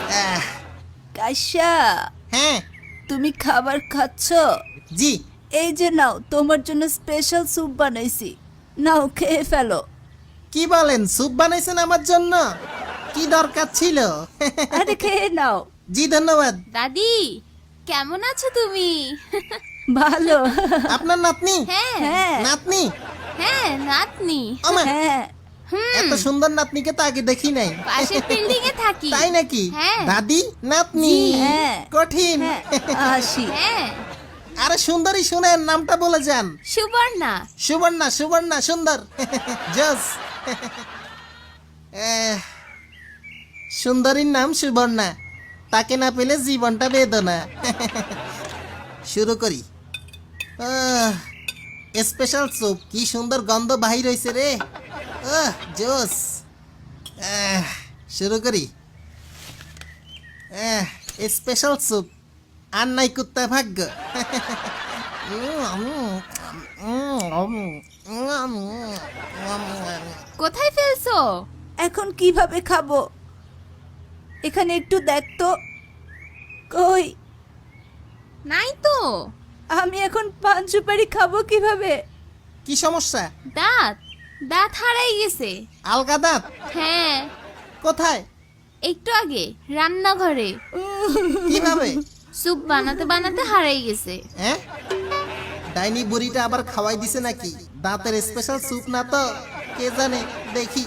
আহ, কাইসা, হ্যাঁ তুমি খাবার খাচ্ছ? জি। এই যে নাও, তোমার জন্য স্পেশাল স্যুপ বানাইছি, নাও খেয়ে ফেলো। কি বলেন, স্যুপ বানাইছেন আমার জন্য? কি দরকার ছিল? আরে খেয়ে নাও। জি ধন্যবাদ। দাদি, কেমন আছো তুমি? ভালো। আপনার নাতনি? হ্যাঁ হ্যাঁ নাতনি? হ্যাঁ, নাতনি। আমা, হ্যাঁ। এত সুন্দর নাতনিকে তো আগে দেখি নাই। পাশের বিল্ডিং এ থাকি। তাই নাকি? হ্যাঁ। দাদি নাতনি? হ্যাঁ। কঠিন। হ্যাঁ, আসি। হ্যাঁ, আরে সুন্দরী, শুনেন, নামটা বলে যান। সুবর্ণা। সুবর্ণা, সুবর্ণা সুন্দর। জস। সুন্দরীর নাম সুবর্ণা, তাকে না পেলে জীবনটা বেদনা। শুরু করি। স্পেশাল স্যুপ, কি সুন্দর গন্ধ বাহির হইছে রে। জোস। শুরু করি। স্পেশাল স্যুপ, আর নাই কুত্তা ভাগ্য। কোথায় ফেলছো? এখন কিভাবে খাবো? এখানে একটু দেখ তো। কই? নাই তো। আমি এখন পান সুপারি খাবো কিভাবে? কি সমস্যা? দাঁত দাঁত হারাই গেছে। আলগা দাঁত? হ্যাঁ, কোথায়? একটু আগে রান্নাঘরে কিভাবে? স্যুপ বানাতে বানাতে হারাই গেছে। হ্যাঁ, ডাইনি বুড়িটা আবার খাওয়াই দিছে নাকি? দাঁতের স্পেশাল স্যুপ না তো, কে জানে। দেখি।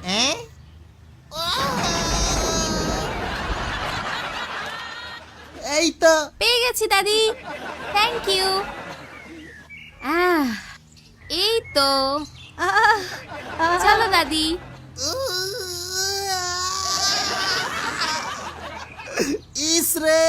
হ্যাঁ, এই তো। পেয়ে গেছি দাদি, থ্যাংক ইউ। এই তো। আহ, আহ, চলো দাদি। ইসরে